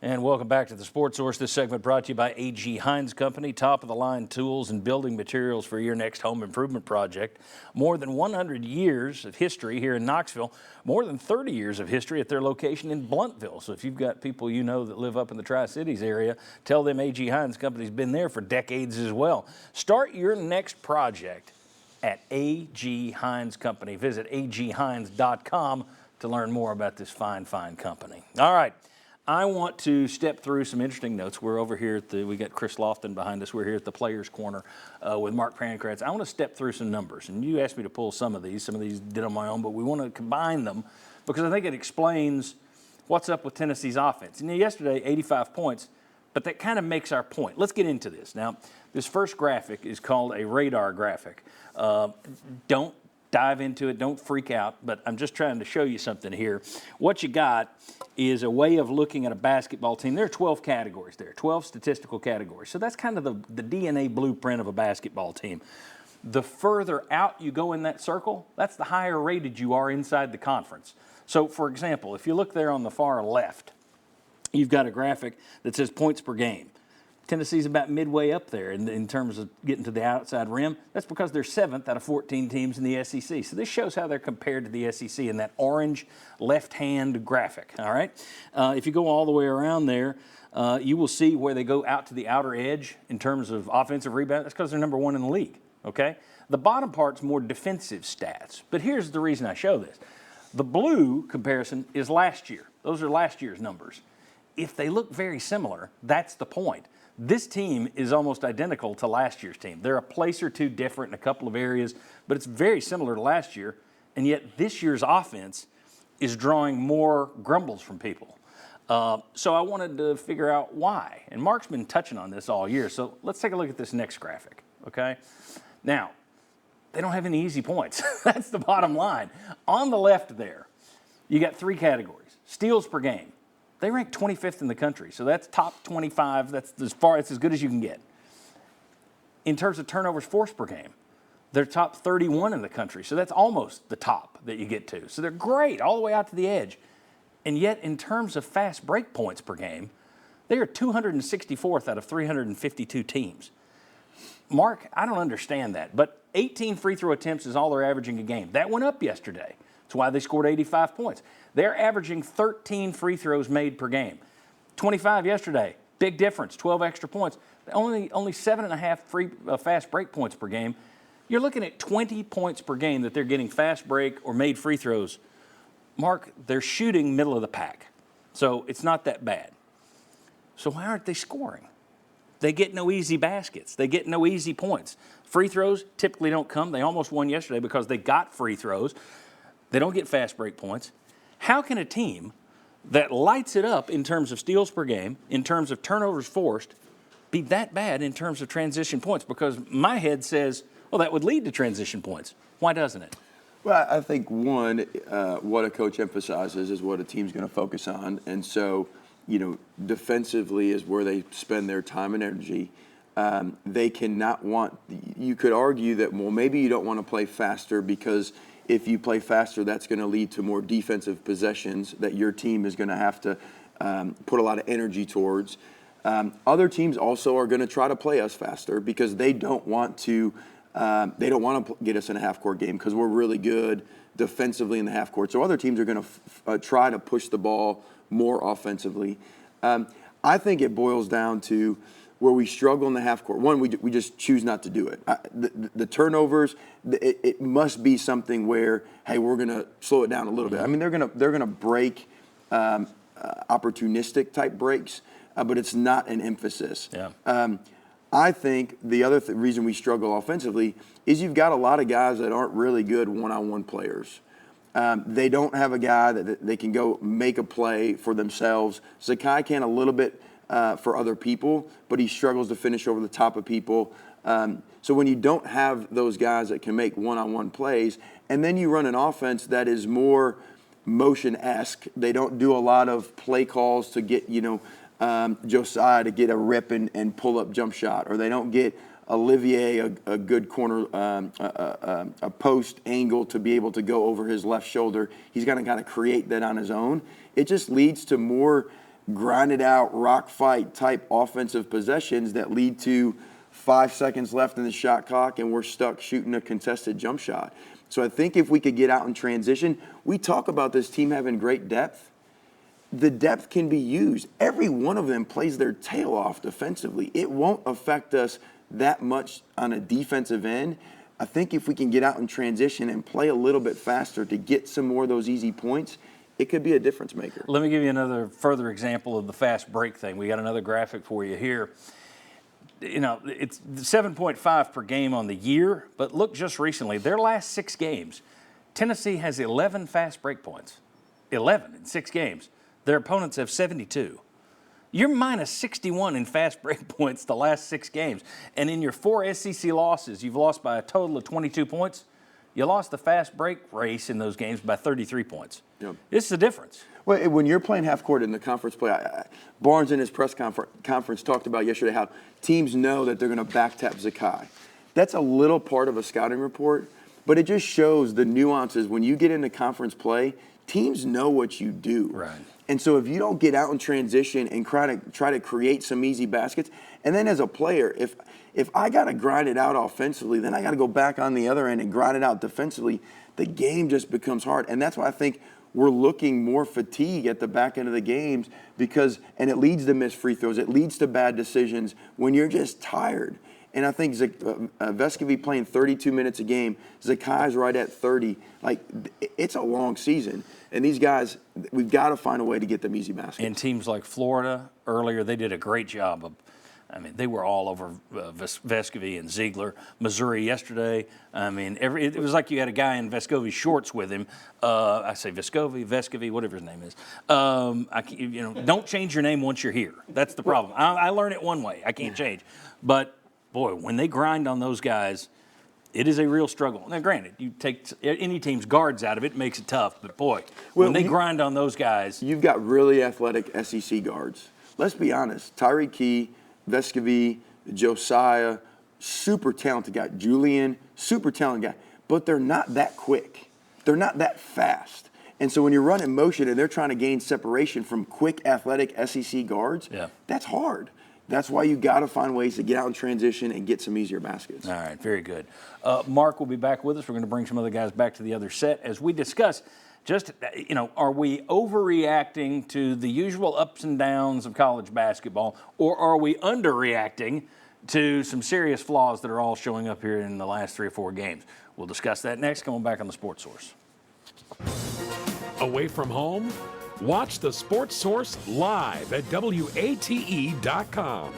And welcome back to the Sports Source. This segment brought to you by A.G. Hines Company, top-of-the-line tools and building materials for your next home improvement project. More than 100 years of history here in Knoxville, more than 30 years of history at their location in Bluntville. So if you've got people you know that live up in the Tri-Cities area, tell them A.G. Hines Company's been there for decades as well. Start your next project at A.G. Hines Company. Visit aghines.com to learn more about this fine company. All right. I want to step through some interesting notes. We're over here at we got Chris Lofton behind us. We're here at the Players Corner with Mark Pancratz. I want to step through some numbers, and you asked me to pull some of these. Some of these did on my own, but we want to combine them because I think it explains what's up with Tennessee's offense. And yesterday, 85 points, but that kind of makes our point. Let's get into this. Now, this first graphic is called a radar graphic. Don't dive into it. Don't freak out, but I'm just trying to show you something here. What you got is a way of looking at a basketball team. There are 12 categories there, 12 statistical categories. So that's kind of the DNA blueprint of a basketball team. The further out you go in that circle, that's the higher rated you are inside the conference. So, for example, if you look there on the far left, you've got a graphic that says points per game. Tennessee's about midway up there in terms of getting to the outside rim. That's because they're 7th out of 14 teams in the SEC. So this shows how they're compared to the SEC in that orange left-hand graphic, all right? If you go all the way around there, you will see where they go out to the outer edge in terms of offensive rebound. That's because they're number 1 in the league, okay? The bottom part's more defensive stats. But here's the reason I show this. The blue comparison is last year. Those are last year's numbers. If they look very similar, that's the point. This team is almost identical to last year's team. They're a place or two different in a couple of areas, but it's very similar to last year, and yet this year's offense is drawing more grumbles from people. So I wanted to figure out why, and Mark's been touching on this all year, so let's take a look at this next graphic, okay? Now, they don't have any easy points. That's the bottom line. On the left there, you got 3 categories. Steals per game. They rank 25th in the country, so that's top 25. That's as good as you can get. In terms of turnovers forced per game, they're top 31 in the country, so that's almost the top that you get to. So they're great all the way out to the edge. And yet, in terms of fast break points per game, they are 264th out of 352 teams. Mark, I don't understand that, but 18 free throw attempts is all they're averaging a game. That went up yesterday. That's why they scored 85 points. They're averaging 13 free throws made per game. 25 yesterday, big difference, 12 extra points. Only 7.5 fast break points per game. You're looking at 20 points per game that they're getting fast break or made free throws. Mark, they're shooting middle of the pack, so it's not that bad. So why aren't they scoring? They get no easy baskets. They get no easy points. Free throws typically don't come. They almost won yesterday because they got free throws. They don't get fast break points. How can a team that lights it up in terms of steals per game, in terms of turnovers forced, be that bad in terms of transition points? Because my head says, well, that would lead to transition points. Why doesn't it? Well, I think, one, what a coach emphasizes is what a team's going to focus on. And so, defensively is where they spend their time and energy. They cannot you could argue that, well, maybe you don't want to play faster because if you play faster, that's going to lead to more defensive possessions that your team is going to have to put a lot of energy towards. Other teams also are going to try to play us faster because they don't want to get us in a half-court game because we're really good defensively in the half-court. So other teams are going to try to push the ball more offensively. I think it boils down to where we struggle in the half court. One, we just choose not to do it. The turnovers, it must be something where, hey, we're going to slow it down a little bit. I mean, they're going to break opportunistic type breaks, but it's not an emphasis. Yeah. I think the other reason we struggle offensively is you've got a lot of guys that aren't really good one-on-one players. They don't have a guy that they can go make a play for themselves. Zakai can a little bit for other people, but he struggles to finish over the top of people. So when you don't have those guys that can make one-on-one plays, and then you run an offense that is more motion-esque, they don't do a lot of play calls to get, Josiah to get a rip and pull-up jump shot, or they don't get Olivier a good corner, a post angle to be able to go over his left shoulder. He's going to kind of create that on his own. It just leads to more grinded out, rock fight type offensive possessions that lead to 5 seconds left in the shot clock and we're stuck shooting a contested jump shot. So I think if we could get out in transition, we talk about this team having great depth. The depth can be used. Every one of them plays their tail off defensively. It won't affect us that much on a defensive end. I think if we can get out in transition and play a little bit faster to get some more of those easy points, it could be a difference maker. Let me give you another further example of the fast break thing. We got another graphic for you here. You know, it's 7.5 per game on the year, but look just recently, their last 6 games, Tennessee has 11 fast break points. 11 in 6 games. Their opponents have 72. You're minus 61 in fast break points the last 6 games. And in your 4 SEC losses, you've lost by a total of 22 points. You lost the fast break race in those games by 33 points. Yep. This is the difference. Well, when you're playing half court in the conference play, Barnes in his press conference talked about yesterday how teams know that they're going to back tap Zakai. That's a little part of a scouting report, but it just shows the nuances. When you get into conference play, teams know what you do. Right. And so if you don't get out in transition and try to create some easy baskets, and then as a player, if I got to grind it out offensively, then I got to go back on the other end and grind it out defensively, the game just becomes hard. And that's why I think we're looking more fatigue at the back end of the games and it leads to missed free throws. It leads to bad decisions when you're just tired. And I think Vescovi playing 32 minutes a game, Zakai's right at 30. Like, it's a long season. And these guys, we've got to find a way to get them easy baskets. And teams like Florida earlier, they did a great job of, I mean, they were all over Vescovi and Ziegler. Missouri yesterday, I mean, it was like you had a guy in Vescovi's shorts with him. I say Vescovi, whatever his name is. Don't change your name once you're here. That's the problem. I learn it one way. I can't change. But, boy, when they grind on those guys, it is a real struggle. Now, granted, you take any team's guards out of it, it makes it tough. But, boy, when they grind on those guys. You've got really athletic SEC guards. Let's be honest. Tyreke Key, Vescovi, Josiah, super talented guy. Julian, super talented guy. But they're not that quick. They're not that fast. And so when you're running motion and they're trying to gain separation from quick, athletic SEC guards, that's hard. That's why you got to find ways to get out in transition and get some easier baskets. All right, very good. Mark will be back with us. We're going to bring some other guys back to the other set as we discuss just, are we overreacting to the usual ups and downs of college basketball, or are we underreacting to some serious flaws that are all showing up here in the last 3 or 4 games? We'll discuss that next. Come on back on the Sports Source. Away from home? Watch the Sports Source live at WATE.com.